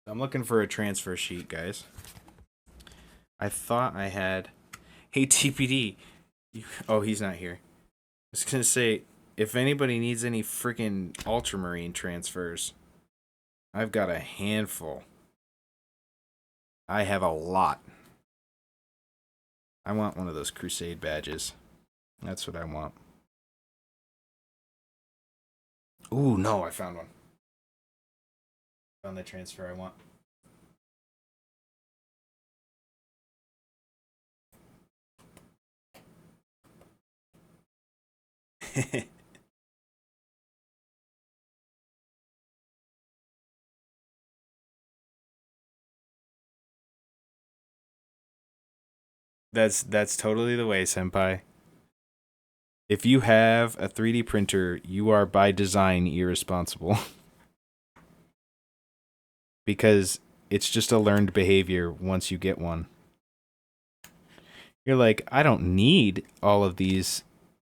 I'm looking for a transfer sheet, guys. I thought I had. Hey, TPD. Oh, he's not here. I was gonna say, if anybody needs any freaking Ultramarine transfers, I've got a handful. I have a lot. I want one of those Crusade badges. That's what I want. Ooh, no, I found one. Found the transfer I want. That's totally the way, senpai. If you have a 3D printer, you are by design irresponsible. Because it's just a learned behavior once you get one. You're like, I don't need all of these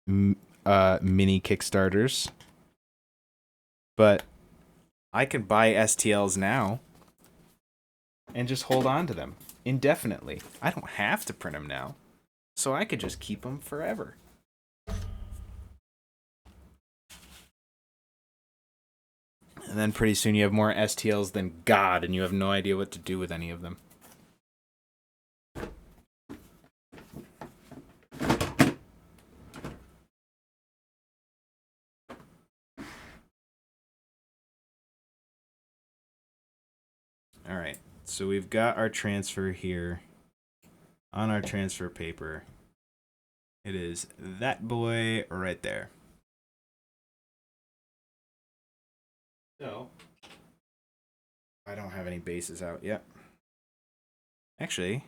mini Kickstarters, but I can buy STLs now and just hold on to them indefinitely. I don't have to print them now, so I could just keep them forever. And then pretty soon you have more STLs than God, and you have no idea what to do with any of them. All right, so we've got our transfer here on our transfer paper. It is that boy right there. So, I don't have any bases out yet. Actually,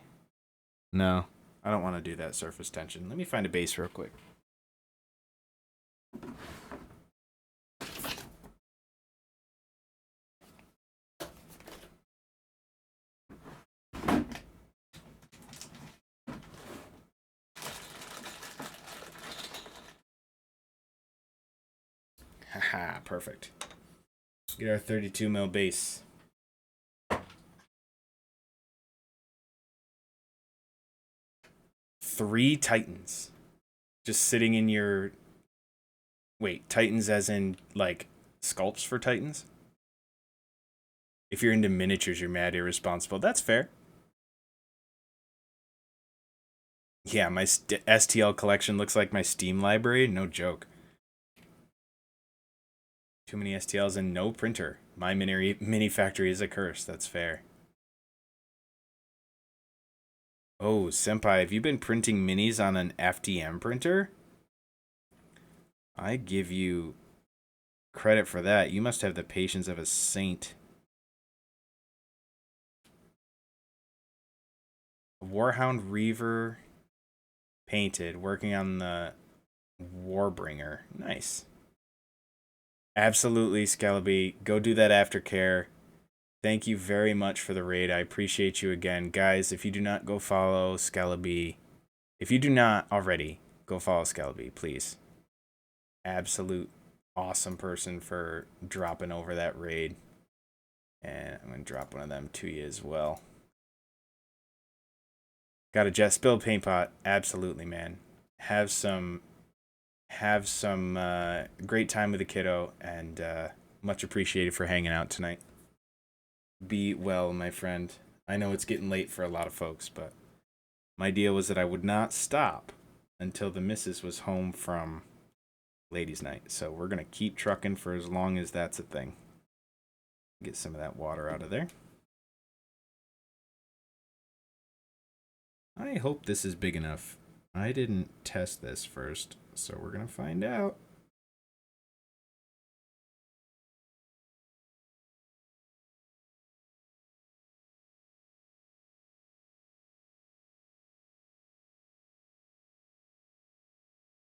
no, I don't want to do that surface tension. Let me find a base real quick. Haha, perfect. Get our 32 mil base. Three Titans. Just sitting in your... Wait, Titans as in, like, sculpts for Titans? If you're into miniatures, you're mad irresponsible. That's fair. Yeah, my STL collection looks like my Steam library. No joke. Too many STLs and no printer. My mini factory is a curse. That's fair. Oh, senpai, have you been printing minis on an FDM printer? I give you credit for that. You must have the patience of a saint. Warhound Reaver painted, working on the Warbringer. Nice. Absolutely, Scalaby. Go do that aftercare. Thank you very much for the raid. I appreciate you again. Guys, if you do not go follow Scalaby, if you do not already, go follow Scalaby, please. Absolute awesome person for dropping over that raid. And I'm going to drop one of them to you as well. Got a jet spill paint pot. Absolutely, man. Have some great time with the kiddo, and much appreciated for hanging out tonight. Be well, my friend. I know it's getting late for a lot of folks, but my deal was that I would not stop until the missus was home from ladies' night. So we're going to keep trucking for as long as that's a thing. Get some of that water out of there. I hope this is big enough. I didn't test this first, so we're going to find out.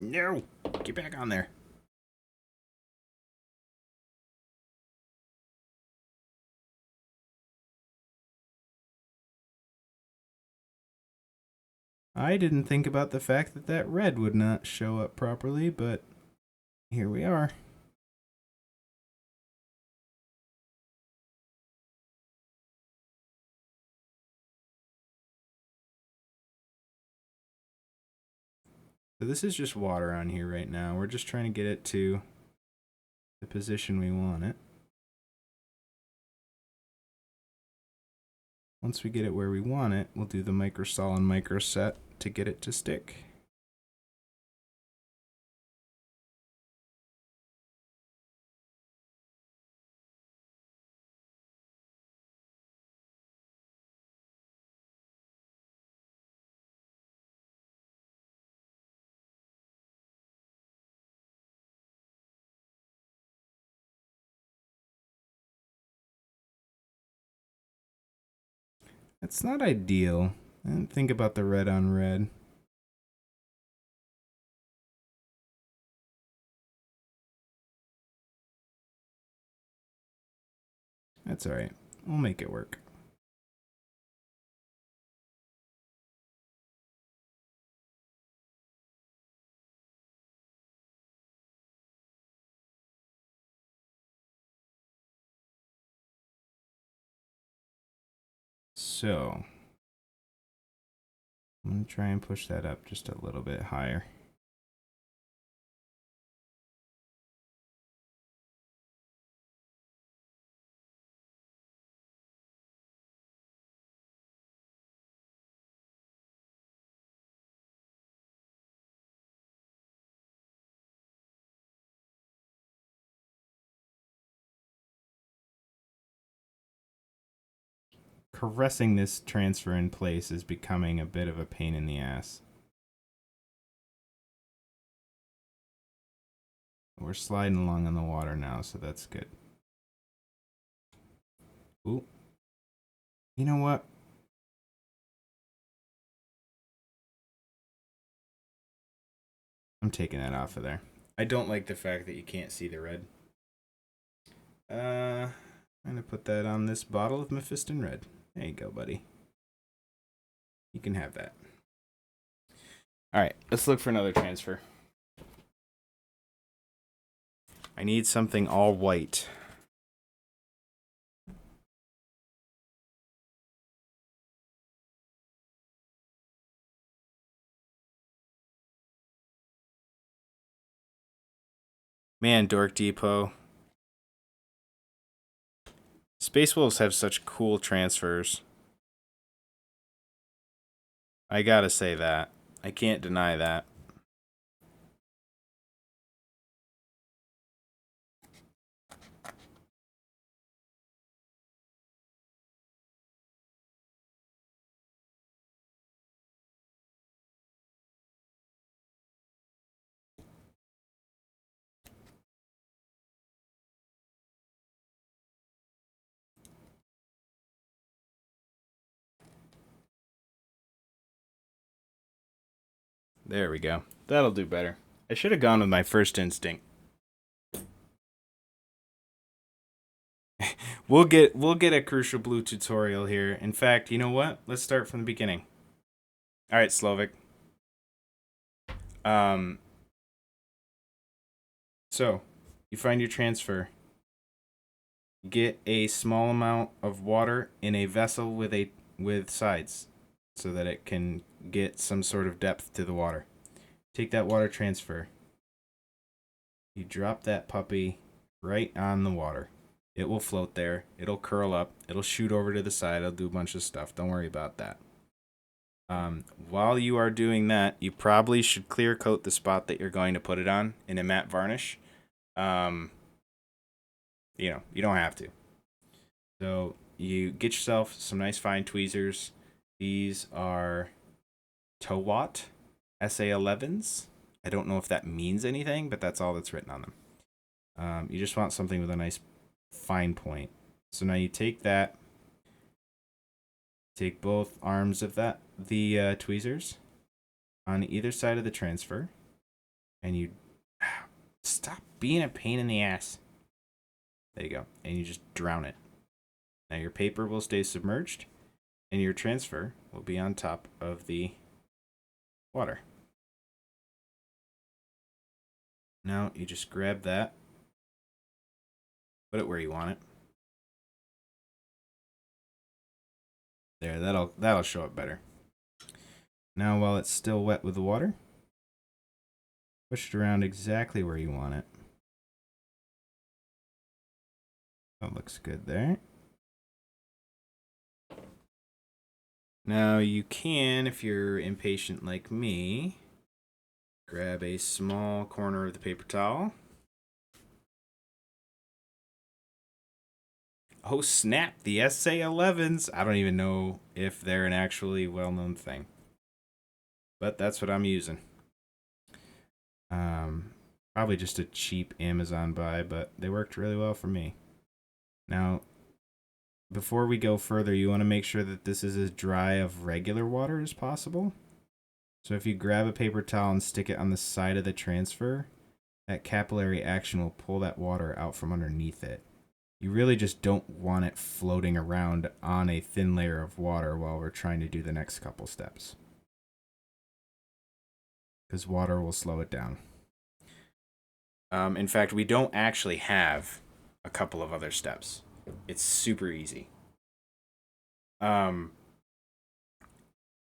No! Get back on there. I didn't think about the fact that that red would not show up properly, but here we are. So this is just water on here right now. We're just trying to get it to the position we want it. Once we get it where we want it, we'll do the microsol and microset to get it to stick. It's not ideal. I didn't think about the red on red. That's alright. We'll make it work. So, I'm going to try and push that up just a little bit higher. Caressing this transfer in place is becoming a bit of a pain in the ass. We're sliding along on the water now, so that's good. Ooh. You know what? I'm taking that off of there. I don't like the fact that you can't see the red. I'm gonna put that on this bottle of Mephiston Red. There you go, buddy. You can have that. Alright, let's look for another transfer. I need something all white. Man, Dork Depot. Space Wolves have such cool transfers. I gotta say that. I can't deny that. There we go. That'll do better. I should have gone with my first instinct. We'll get a Crucial Blue tutorial here. In fact, you know what? Let's start from the beginning. All right, Slovak. So you find your transfer. Get a small amount of water in a vessel with sides, so that it can get some sort of depth to the water. Take that water transfer. You drop that puppy right on the water. It will float there. It'll curl up. It'll shoot over to the side. It'll do a bunch of stuff. Don't worry about that. While you are doing that, you probably should clear coat the spot that you're going to put it on in a matte varnish. You don't have to. So you get yourself some nice fine tweezers. These are Towat SA11s. I don't know if that means anything, but that's all that's written on them. You just want something with a nice fine point. So now you take that, take both arms of the tweezers on either side of the transfer, and you stop being a pain in the ass. There you go. And you just drown it. Now your paper will stay submerged, and your transfer will be on top of the water. Now you just grab that, put it where you want it. There, that'll show up better. Now while it's still wet with the water, Push it around exactly where you want it. That looks good there. Now you can, if you're impatient like me, grab a small corner of the paper towel. Oh snap, the SA11s. I don't even know if they're an actually well-known thing. But that's what I'm using. Probably just a cheap Amazon buy, but they worked really well for me. Now, before we go further, you want to make sure that this is as dry of regular water as possible. So if you grab a paper towel and stick it on the side of the transfer, that capillary action will pull that water out from underneath it. You really just don't want it floating around on a thin layer of water while we're trying to do the next couple steps, because water will slow it down. In fact, we don't actually have a couple of other steps. It's super easy.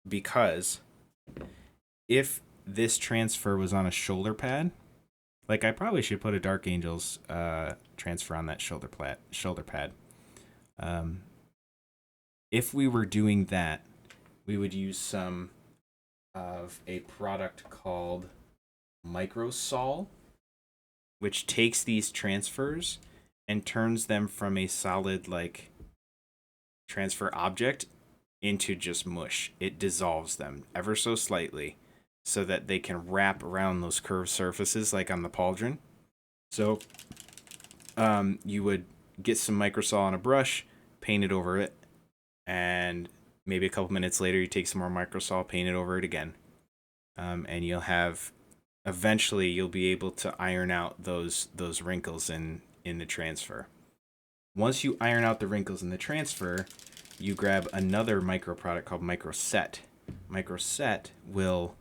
Because if this transfer was on a shoulder pad, like I probably should put a Dark Angels transfer on that shoulder pad. If we were doing that, we would use some of a product called Microsol, which takes these transfers and turns them from a solid like transfer object into just mush. It dissolves them ever so slightly so that they can wrap around those curved surfaces like on the pauldron. So you would get some Microsol on a brush, paint it over it, and maybe a couple minutes later you take some more Microsol, paint it over it again. And you'll have, eventually you'll be able to iron out those wrinkles in the transfer. Once you iron out the wrinkles in the transfer, you grab another micro product called Microset. Microset will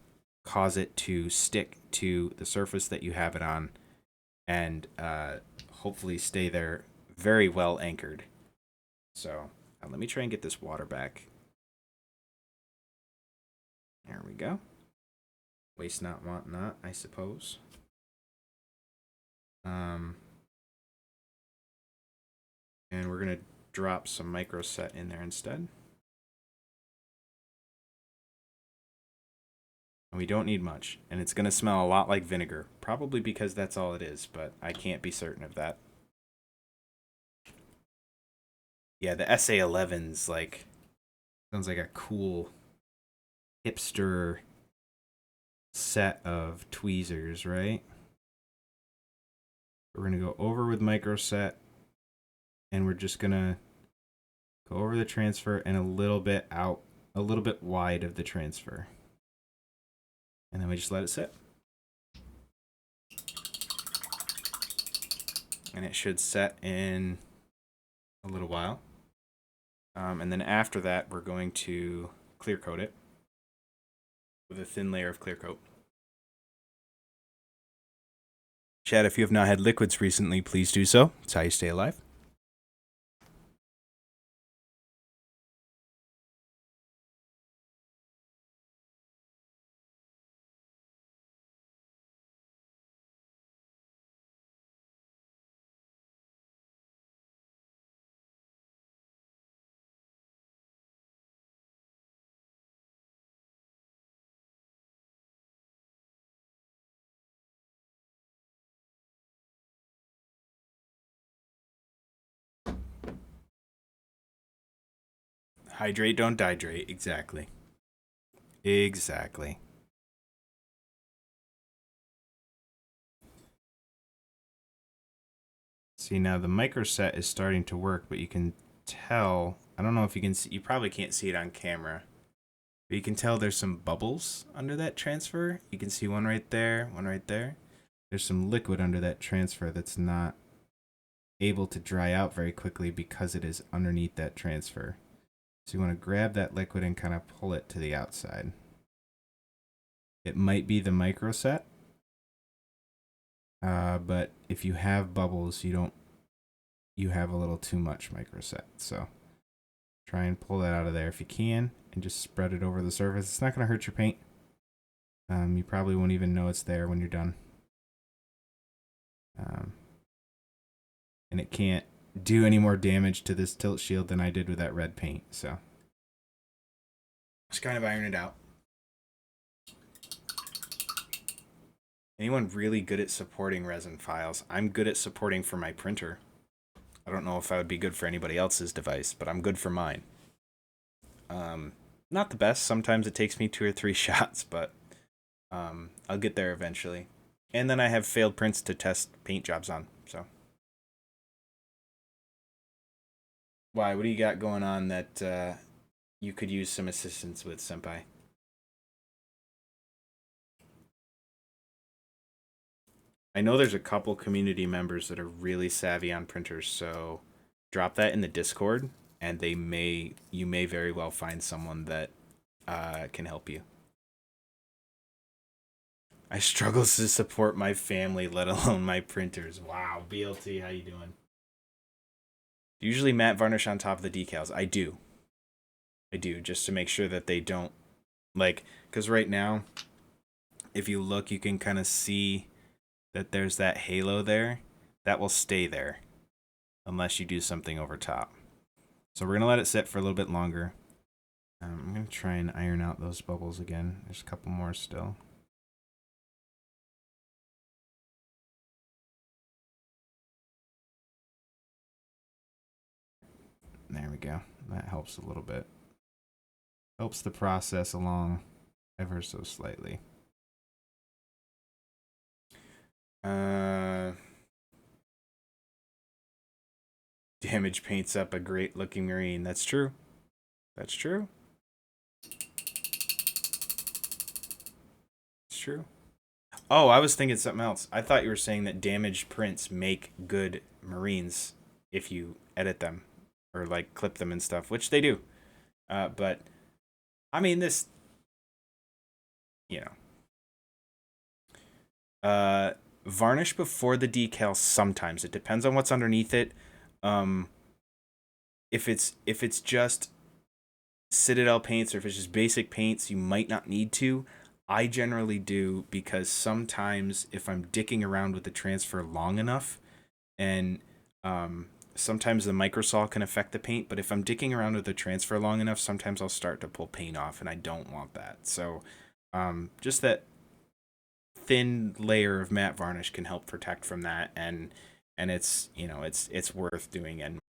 cause it to stick to the surface that you have it on and hopefully stay there very well anchored. So let me try and get this water back. There we go. Waste not, want not, I suppose. And we're going to drop some Microset in there instead. And we don't need much. And it's going to smell a lot like vinegar. Probably because that's all it is, but I can't be certain of that. Yeah, the SA11's like, sounds like a cool hipster set of tweezers, right? We're going to go over with Microset, and we're just going to go over the transfer and a little bit out, a little bit wide of the transfer. And then we just let it sit. And it should set in a little while. And then after that, we're going to clear coat it with a thin layer of clear coat. Chad, if you have not had liquids recently, please do so. It's how you stay alive. Hydrate, don't dihydrate. Exactly. Exactly. See, now the Microset is starting to work, but you can tell, I don't know if you can see, you probably can't see it on camera, but you can tell there's some bubbles under that transfer. You can see one right there, one right there. There's some liquid under that transfer that's not able to dry out very quickly because it is underneath that transfer. So you want to grab that liquid and kind of pull it to the outside. It might be the Microset, but if you have bubbles, you have a little too much Microset. So try and pull that out of there if you can, and just spread it over the surface. It's not going to hurt your paint. You probably won't even know it's there when you're done. And it can't do any more damage to this tilt shield than I did with that red paint, so just kind of iron it out. Anyone really good at supporting resin files? I'm good at supporting for my printer. I don't know if I would be good for anybody else's device, but I'm good for mine. Not the best. Sometimes it takes me 2 or 3 shots, but I'll get there eventually. And then I have failed prints to test paint jobs on, so. Why? What do you got going on that you could use some assistance with, Senpai? I know there's a couple community members that are really savvy on printers, so drop that in the Discord, and you may very well find someone that can help you. I struggle to support my family, let alone my printers. Wow, BLT, how you doing? Usually matte varnish on top of the decals. I do, just to make sure that they don't, like, because right now, if you look, you can kind of see that there's that halo there. That will stay there unless you do something over top. So we're going to let it sit for a little bit longer. I'm going to try and iron out those bubbles again. There's a couple more still. There we go. That helps a little bit. Helps the process along ever so slightly. Damage paints up a great looking marine. That's true. That's true. It's true. Oh, I was thinking something else. I thought you were saying that damaged prints make good marines if you edit them or like clip them and stuff, which they do. But I mean, this, you know, varnish before the decal. Sometimes it depends on what's underneath it. If it's just Citadel paints or if it's just basic paints, you might not need to. I generally do because sometimes if I'm dicking around with the transfer long enough, and sometimes the microsol can affect the paint, but if I'm dicking around with the transfer long enough, sometimes I'll start to pull paint off, and I don't want that. So just that thin layer of matte varnish can help protect from that, and it's, you know, it's worth doing. And